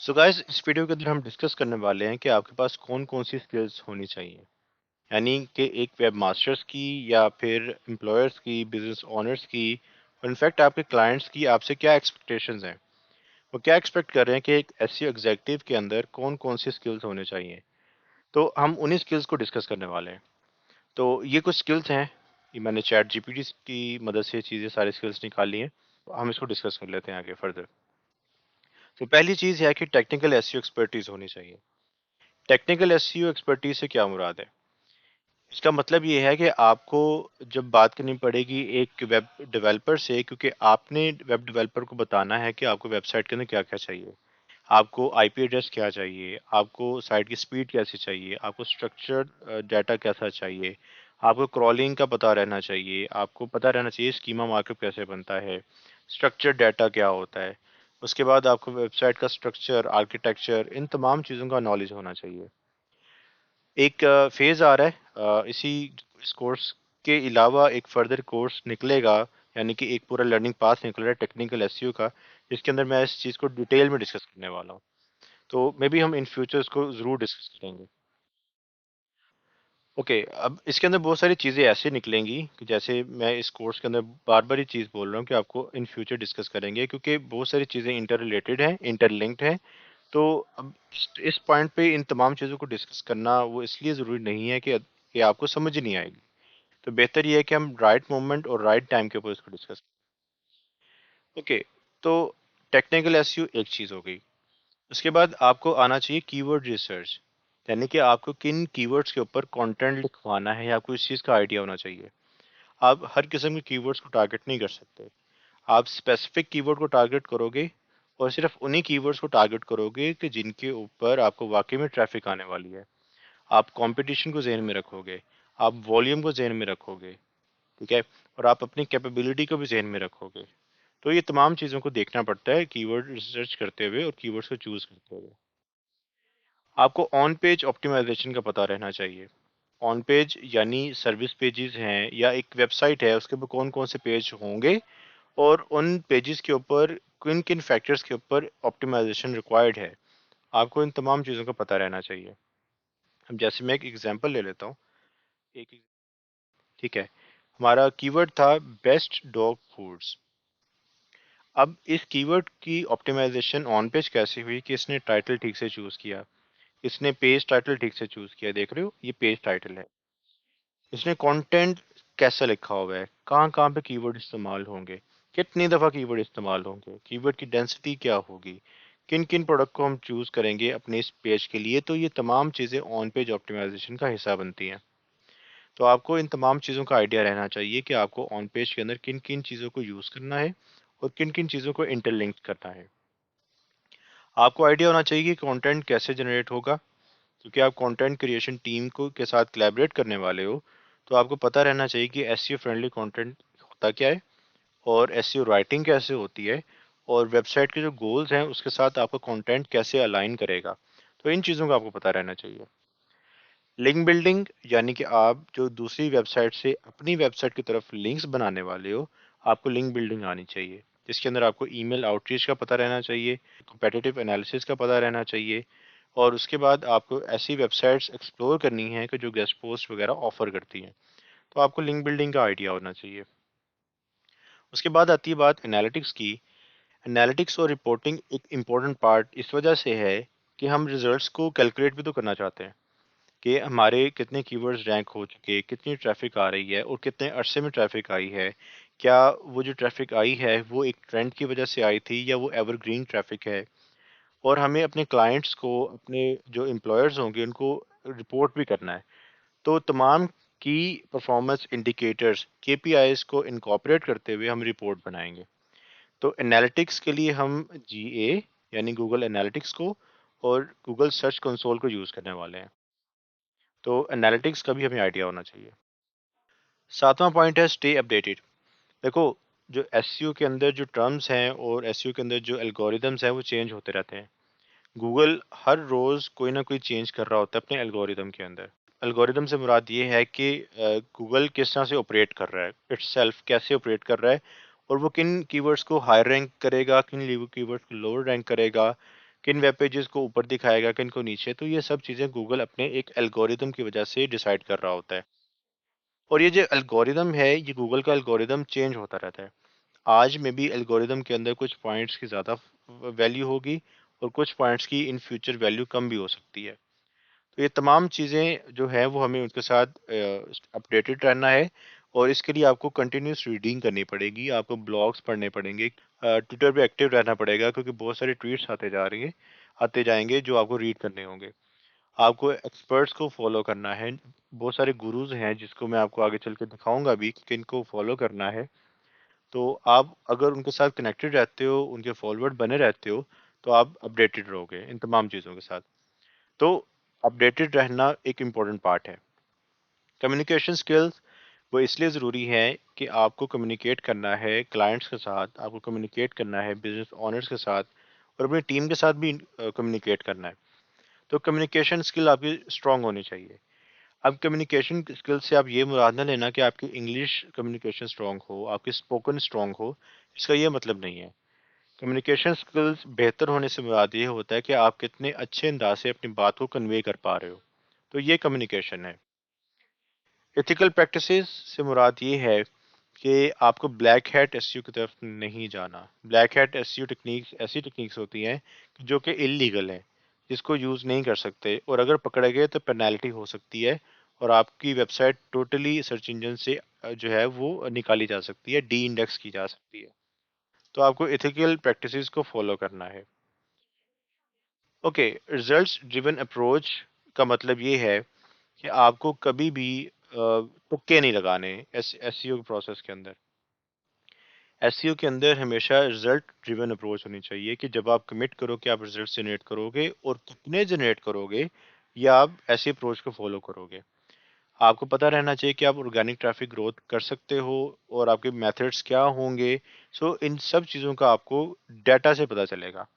So guys, इस video के अंदर हम डिस्कस करने वाले हैं कि आपके पास कौन कौन सी स्किल्स होनी चाहिए। यानी कि एक वेब मास्टर्स की या फिर एम्प्लॉयर्स की, बिजनेस ओनर्स की, और इनफैक्ट आपके क्लाइंट्स की आपसे क्या एक्सपेक्टेशंस हैं। वो क्या एक्सपेक्ट कर रहे हैं कि एक एसईओ एग्जीक्यूटिव के अंदर कौन कौन सी स्किल्स होने चाहिए। तो हम उन्हीं स्किल्स को डिस्कस करने वाले हैं। तो ये कुछ स्किल्स हैं, ये मैंने चैट जीपीटी की मदद से चीज़ें सारी स्किल्स निकाली हैं। तो हम इसको डिस्कस कर लेते हैं आगे फर्दर। तो पहली चीज़ है कि टेक्निकल एसईओ एक्सपर्टीज होनी चाहिए। टेक्निकल एसईओ एक्सपर्टीज से क्या मुराद है? इसका मतलब ये है कि आपको जब बात करनी पड़ेगी एक वेब डेवलपर से, क्योंकि आपने वेब डेवलपर को बताना है कि आपको वेबसाइट के अंदर क्या क्या चाहिए। आपको आईपी एड्रेस क्या चाहिए, आपको साइट की स्पीड कैसी चाहिए, आपको स्ट्रक्चर डाटा कैसा चाहिए, आपको क्रॉलिंग का पता रहना चाहिए, आपको पता रहना चाहिए स्कीमा मार्कअप कैसे बनता है, स्ट्रक्चर डाटा क्या होता है। उसके बाद आपको वेबसाइट का स्ट्रक्चर, आर्किटेक्चर, इन तमाम चीज़ों का नॉलेज होना चाहिए। एक फेज आ रहा है, इस कोर्स के अलावा एक फर्दर कोर्स निकलेगा, यानी कि एक पूरा लर्निंग पाथ निकल रहा है टेक्निकल एसईओ का, जिसके अंदर मैं इस चीज़ को डिटेल में डिस्कस करने वाला हूँ। तो मे बी हम इन फ्यूचर इसको ज़रूर डिस्कस करेंगे। ओके, अब इसके अंदर बहुत सारी चीज़ें ऐसे निकलेंगी कि जैसे मैं इस कोर्स के अंदर बार बार ये चीज़ बोल रहा हूँ कि आपको इन फ्यूचर डिस्कस करेंगे, क्योंकि बहुत सारी चीज़ें इंटर रिलेटेड हैं, इंटरलिंक्ड हैं। तो अब इस पॉइंट पे इन तमाम चीज़ों को डिस्कस करना वो इसलिए ज़रूरी नहीं है कि आपको समझ नहीं आएगी। तो बेहतर ये है कि हम राइट मोमेंट और राइट टाइम के ऊपर इसको डिस्कस। ओके, तो टेक्निकल एसईओ एक चीज़ हो गई। उसके बाद आपको आना चाहिए कीवर्ड रिसर्च, यानी कि आपको किन कीवर्ड्स के ऊपर कंटेंट लिखवाना है, आपको इस चीज़ का आइडिया होना चाहिए। आप हर किस्म के कीवर्ड्स को टारगेट नहीं कर सकते। आप स्पेसिफिक कीवर्ड को टारगेट करोगे और सिर्फ उन्हीं कीवर्ड्स को टारगेट करोगे कि जिनके ऊपर आपको वाकई में ट्रैफिक आने वाली है। आप कंपटीशन को जहन में रखोगे, आप वॉल्यूम को जहन में रखोगे, ठीक है, और आप अपनी कैपेबिलिटी को भी जहन में रखोगे। तो ये तमाम चीज़ों को देखना पड़ता है कीवर्ड रिसर्च करते हुए और कीवर्ड्स को चूज करते हुए। आपको ऑन पेज ऑप्टिमाइजेशन का पता रहना चाहिए। ऑन पेज यानी सर्विस पेजेस हैं या एक वेबसाइट है, उसके ऊपर कौन कौन से पेज होंगे और उन पेजेस के ऊपर किन किन फैक्टर्स के ऊपर ऑप्टिमाइजेशन रिक्वायर्ड है। आपको इन तमाम चीज़ों का पता रहना चाहिए। अब जैसे मैं एक एग्जांपल ले लेता हूँ। एक, ठीक है, हमारा कीवर्ड था बेस्ट डॉग फूड्स। अब इस कीवर्ड की ऑप्टिमाइजेशन ऑन पेज कैसे हुई कि इसने टाइटल ठीक से चूज किया, इसने पेज टाइटल ठीक से चूज किया। देख रहे हो, ये पेज टाइटल है। इसने कंटेंट कैसा लिखा हुआ है, कहाँ कहाँ पे कीवर्ड इस्तेमाल होंगे, कितनी दफ़ा कीवर्ड इस्तेमाल होंगे, कीवर्ड की डेंसिटी क्या होगी, किन किन प्रोडक्ट को हम चूज करेंगे अपने इस पेज के लिए। तो ये तमाम चीज़ें ऑन पेज ऑप्टिमाइजेशन का हिस्सा बनती हैं। तो आपको इन तमाम चीज़ों का आइडिया रहना चाहिए कि आपको ऑन पेज के अंदर किन किन चीज़ों को यूज़ करना है और किन किन चीज़ों को इंटरलिंक करना है। आपको आइडिया होना चाहिए कि कंटेंट कैसे जनरेट होगा, क्योंकि आप कंटेंट क्रिएशन टीम को के साथ कोलैबोरेट करने वाले हो। तो आपको पता रहना चाहिए कि एसईओ फ्रेंडली कंटेंट होता क्या है और एसईओ राइटिंग कैसे होती है, और वेबसाइट के जो गोल्स हैं उसके साथ आपका कंटेंट कैसे अलाइन करेगा। तो इन चीज़ों का आपको पता रहना चाहिए। लिंक बिल्डिंग, यानी कि आप जो दूसरी वेबसाइट से अपनी वेबसाइट की तरफ लिंक्स बनाने वाले हो, आपको लिंक बिल्डिंग आनी चाहिए, जिसके अंदर आपको ईमेल आउटरीच का पता रहना चाहिए, कॉम्पिटिटिव एनालिसिस का पता रहना चाहिए, और उसके बाद आपको ऐसी वेबसाइट्स एक्सप्लोर करनी है कि जो गेस्ट पोस्ट वगैरह ऑफर करती हैं। तो आपको लिंक बिल्डिंग का आइडिया होना चाहिए। उसके बाद आती है बात एनालिटिक्स की। एनालिटिक्स और रिपोर्टिंग एक इम्पोर्टेंट पार्ट इस वजह से है कि हम रिजल्ट्स को कैलकुलेट भी तो करना चाहते हैं कि हमारे कितने कीवर्ड्स रैंक हो चुके, कितनी ट्रैफिक आ रही है और कितने अरसे में ट्रैफिक आई है। क्या वो जो ट्रैफिक आई है वो एक ट्रेंड की वजह से आई थी या वो एवरग्रीन ट्रैफिक है। और हमें अपने क्लाइंट्स को, अपने जो एम्प्लॉयर्स होंगे उनको रिपोर्ट भी करना है। तो तमाम की परफॉर्मेंस इंडिकेटर्स, केपीआईज को इनकॉर्पोरेट करते हुए हम रिपोर्ट बनाएंगे। तो एनालिटिक्स के लिए हम जीए यानी गूगल एनालिटिक्स को और गूगल सर्च कंसोल को यूज़ करने वाले हैं। तो एनालिटिक्स का भी हमें आइडिया होना चाहिए। सातवां पॉइंट है स्टे अपडेटेड। देखो, जो एसईओ के अंदर जो टर्म्स हैं और एसईओ के अंदर जो एल्गोरिदम्स हैं वो चेंज होते रहते हैं। गूगल हर रोज़ कोई ना कोई चेंज कर रहा होता है अपने एल्गोरिदम के अंदर। एल्गोरिदम से मुराद ये है कि गूगल किस तरह से ऑपरेट कर रहा है, इट्ससेल्फ कैसे ऑपरेट कर रहा है, और वो किन कीवर्ड्स को हाई रैंक करेगा, किन कीवर्ड्स को लोअर रैंक करेगा, किन वेब पेजेस को ऊपर दिखाएगा, किन को नीचे। तो ये सब चीज़ें गूगल अपने एक एल्गोरिदम की वजह से डिसाइड कर रहा होता है। और ये जो एल्गोरिदम है, ये गूगल का एल्गोरिदम चेंज होता रहता है। आज में भी एल्गोरिदम के अंदर कुछ पॉइंट्स की ज़्यादा वैल्यू होगी और कुछ पॉइंट्स की इन फ्यूचर वैल्यू कम भी हो सकती है। तो ये तमाम चीज़ें जो है वो हमें उनके साथ अपडेटेड रहना है। और इसके लिए आपको कंटिन्यूस रीडिंग करनी पड़ेगी, आपको ब्लॉग्स पढ़ने पड़ेंगे, ट्विटर पे एक्टिव रहना पड़ेगा, क्योंकि बहुत सारे ट्वीट्स आते जाएंगे जो आपको रीड करने होंगे। आपको एक्सपर्ट्स को फॉलो करना है। बहुत सारे गुरुज हैं जिसको मैं आपको आगे चल के दिखाऊंगा भी कि किनको फॉलो करना है। तो आप अगर उनके साथ कनेक्टेड रहते हो, उनके फॉलोअर बने रहते हो, तो आप अपडेटेड रहोगे इन तमाम चीज़ों के साथ। तो अपडेटेड रहना एक इम्पोर्टेंट पार्ट है। कम्युनिकेशन स्किल्स वो इसलिए ज़रूरी है कि आपको कम्युनिकेट करना है क्लाइंट्स के साथ, आपको कम्युनिकेट करना है बिजनेस ओनर्स के साथ, और अपनी टीम के साथ भी कम्युनिकेट करना है। तो कम्युनिकेशन स्किल आपकी स्ट्रांग होनी चाहिए। अब कम्युनिकेशन स्किल से आप ये मुराद ना लेना कि आपकी इंग्लिश कम्युनिकेशन स्ट्रांग हो, आपकी स्पोकन स्ट्रांग हो। इसका ये मतलब नहीं है। कम्युनिकेशन स्किल्स बेहतर होने से मुराद ये होता है कि आप कितने अच्छे अंदाज से अपनी बात को कन्वे कर पा रहे हो। तो ये कम्युनिकेशन है। एथिकल प्रैक्टिसेस से मुराद ये है कि आपको ब्लैक हैट एसईओ की तरफ नहीं जाना। ब्लैक हैट एसईओ टेक्निक्स ऐसी टेक्निक्स होती हैं जो कि इलीगल हैं, जिसको यूज़ नहीं कर सकते, और अगर पकड़े गए तो पेनल्टी हो सकती है, और आपकी वेबसाइट टोटली सर्च इंजन से जो है वो निकाली जा सकती है, डी इंडेक्स की जा सकती है। तो आपको एथिकल प्रैक्टिसेस को फॉलो करना है। ओके, रिजल्ट्स ड्रिवन अप्रोच का मतलब ये है कि आपको कभी भी तुक्के नहीं लगाने एसईओ प्रोसेस के अंदर। एसईओ के अंदर हमेशा रिजल्ट ड्रिवन अप्रोच होनी चाहिए कि जब आप कमिट करो कि आप रिजल्ट जनरेट करोगे और कितने जनरेट करोगे, या आप ऐसे अप्रोच को फॉलो करोगे। आपको पता रहना चाहिए कि आप ऑर्गेनिक ट्रैफिक ग्रोथ कर सकते हो और आपके मेथड्स क्या होंगे। सो इन सब चीज़ों का आपको डाटा से पता चलेगा।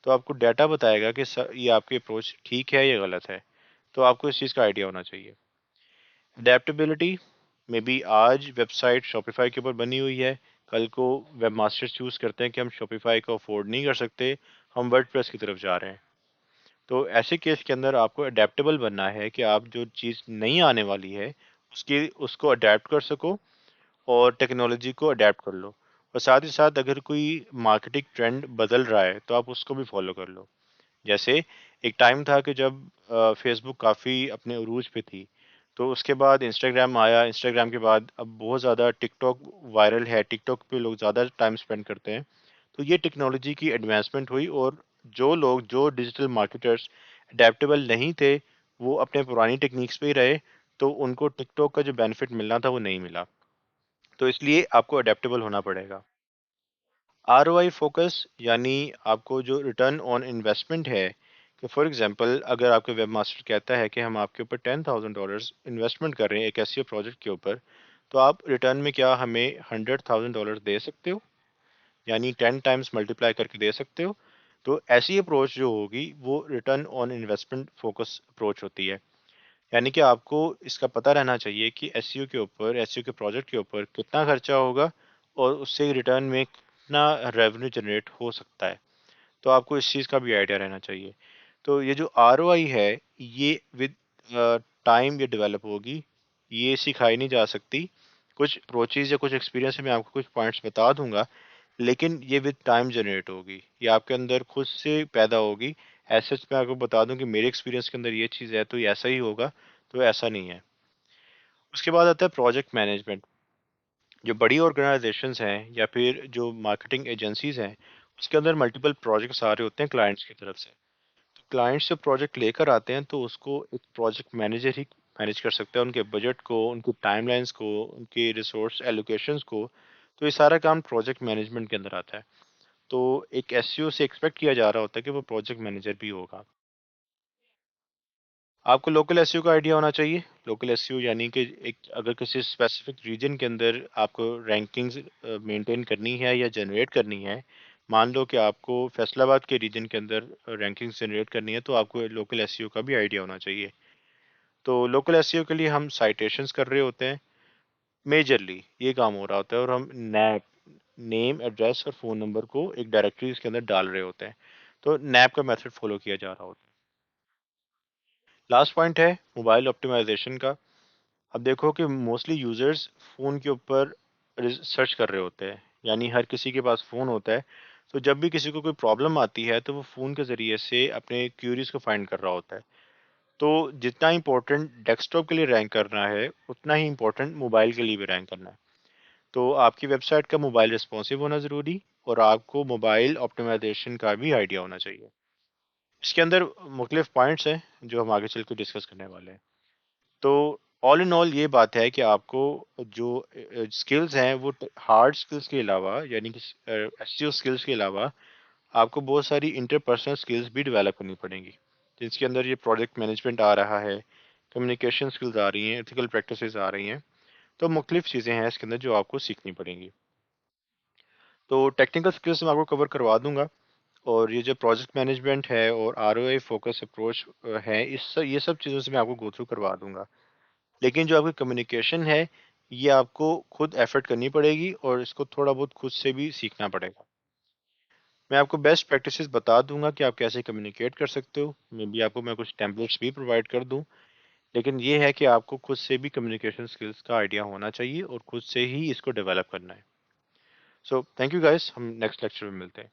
तो आपको डाटा बताएगा कि ये आपकी अप्रोच ठीक है या गलत है। तो आपको इस चीज़ का आइडिया होना चाहिए। अडेप्टेबिलिटी में भी आज वेबसाइट शॉपिफाई के ऊपर बनी हुई है, कल को वेब मास्टर्स चूज करते हैं कि हम शॉपिफाई को अफोर्ड नहीं कर सकते, हम वर्डप्रेस की तरफ जा रहे हैं। तो ऐसे केस के अंदर आपको अडेप्टेबल बनना है कि आप जो चीज़ नहीं आने वाली है उसकी उसको अडेप्ट कर सको और टेक्नोलॉजी को अडेप्ट कर लो। और साथ ही साथ अगर कोई मार्केटिंग ट्रेंड बदल रहा है तो आप उसको भी फॉलो कर लो। जैसे एक टाइम था कि जब फेसबुक काफ़ी अपने उरूज पे थी, तो उसके बाद इंस्टाग्राम आया, इंस्टाग्राम के बाद अब बहुत ज़्यादा टिकटॉक वायरल है, टिकटॉक पे लोग ज़्यादा टाइम स्पेंड करते हैं। तो ये टेक्नोलॉजी की एडवांसमेंट हुई, और जो डिजिटल मार्केटर्स अडेप्टेबल नहीं थे, वो अपने पुरानी टेक्निक्स पे ही रहे, तो उनको टिकटॉक का जो बेनिफिट मिलना था वो नहीं मिला। तो इसलिए आपको अडेप्टेबल होना पड़ेगा। आरओआई फोकस यानी आपको जो रिटर्न ऑन इन्वेस्टमेंट है, कि फॉर एग्जांपल अगर आपके वेब मास्टर कहता है कि हम आपके ऊपर $10,000 इन्वेस्टमेंट कर रहे हैं एक ऐसे प्रोजेक्ट के ऊपर, तो आप रिटर्न में क्या हमें $100,000 दे सकते हो, यानी 10 टाइम्स मल्टीप्लाई करके दे सकते हो। तो ऐसी अप्रोच जो होगी वो return on investment focus approach होती है। यानी कि आपको इसका पता रहना चाहिए कि एसईओ के ऊपर, एसईओ के प्रोजेक्ट के ऊपर कितना खर्चा होगा और उससे रिटर्न में कितना रेवेन्यू जनरेट हो सकता है। तो आपको इस चीज़ का भी आइडिया रहना चाहिए। तो ये जो आरओआई है, ये विद टाइम ये डेवलप होगी, ये सिखाई नहीं जा सकती। कुछ अप्रोचेज या कुछ एक्सपीरियंस से मैं आपको कुछ पॉइंट्स बता दूंगा, लेकिन ये विद टाइम जनरेट होगी, ये आपके अंदर खुद से पैदा होगी। ऐसे मैं आपको बता दूं कि मेरे एक्सपीरियंस के अंदर ये चीज़ है तो ये ऐसा ही होगा, तो ऐसा नहीं है। उसके बाद आता है प्रोजेक्ट मैनेजमेंट। जो बड़ी ऑर्गेनाइजेशंस हैं या फिर जो मार्केटिंग एजेंसीज हैं, उसके अंदर मल्टीपल प्रोजेक्ट्स आ रहे होते हैं क्लाइंट्स की तरफ से। तो क्लाइंट्स जो प्रोजेक्ट लेकर आते हैं तो उसको एक प्रोजेक्ट मैनेजर ही मैनेज कर सकता है, उनके बजट को, उनकी टाइमलाइंस को, उनकी रिसोर्स एलोकेशंस को। तो ये सारा काम प्रोजेक्ट मैनेजमेंट के अंदर आता है। तो एक एसईओ से एक्सपेक्ट किया जा रहा होता है कि वो प्रोजेक्ट मैनेजर भी होगा। आपको लोकल एसईओ का आइडिया होना चाहिए। लोकल एसईओ यानी कि एक अगर किसी स्पेसिफिक रीजन के अंदर आपको रैंकिंग्स मेंटेन करनी है या जनरेट करनी है। मान लो कि आपको फैसलाबाद के रीजन के अंदर रैंकिंग्स जनरेट करनी है, तो आपको लोकल एसईओ का भी आइडिया होना चाहिए। तो लोकल एसईओ के लिए हम साइटेशंस कर रहे होते हैं, मेजरली ये काम हो रहा होता है, और हम नैप, नेम एड्रेस और फ़ोन नंबर को एक डायरेक्टरी के अंदर डाल रहे होते हैं। तो नैप का मेथड फॉलो किया जा रहा होता है। लास्ट पॉइंट है मोबाइल ऑप्टिमाइजेशन का। अब देखो कि मोस्टली यूजर्स फ़ोन के ऊपर सर्च कर रहे होते हैं, यानी हर किसी के पास फ़ोन होता है। तो जब भी किसी को कोई प्रॉब्लम आती है तो वो फ़ोन के ज़रिए से अपने क्यूरीज को फाइंड कर रहा होता है। तो जितना इम्पोर्टेंट डेस्कटॉप के लिए रैंक करना है, उतना ही इम्पोर्टेंट मोबाइल के लिए भी रैंक करना है। तो आपकी वेबसाइट का मोबाइल रिस्पॉन्सिव होना ज़रूरी, और आपको मोबाइल ऑप्टिमाइजेशन का भी आइडिया होना चाहिए। इसके अंदर मुख्तलिफ पॉइंट्स हैं जो हम आगे चल के डिस्कस करने वाले हैं। तो ऑल इन ऑल ये बात है कि आपको जो स्किल्स हैं वो हार्ड स्किल्स के अलावा, यानी कि एसईओ स्किल्स के अलावा, आपको बहुत सारी इंटरपर्सनल स्किल्स भी डेवलप करनी पड़ेंगी, जिसके अंदर ये प्रोजेक्ट मैनेजमेंट आ रहा है, कम्युनिकेशन स्किल्स आ रही हैं, एथिकल प्रैक्टिसेस आ रही हैं। तो मुख्तलिफ चीज़ें हैं इसके अंदर जो आपको सीखनी पड़ेंगी। तो टेक्निकल स्किल्स मैं आपको कवर करवा दूंगा, और ये जो प्रोजेक्ट मैनेजमेंट है और आरओआई फोकस अप्रोच है, ये सब चीज़ों से मैं आपको गो थ्रू करवा दूंगा। लेकिन जो आपकी कम्युनिकेशन है, ये आपको खुद एफर्ट करनी पड़ेगी और इसको थोड़ा बहुत खुद से भी सीखना पड़ेगा। मैं आपको बेस्ट प्रैक्टिसेस बता दूंगा कि आप कैसे कम्युनिकेट कर सकते हो, मे बी आपको मैं कुछ टेम्पलेट्स भी प्रोवाइड कर दूं। लेकिन ये है कि आपको खुद से भी कम्युनिकेशन स्किल्स का आइडिया होना चाहिए और खुद से ही इसको डेवलप करना है। सो थैंक यू गाइस, हम नेक्स्ट लेक्चर में मिलते हैं।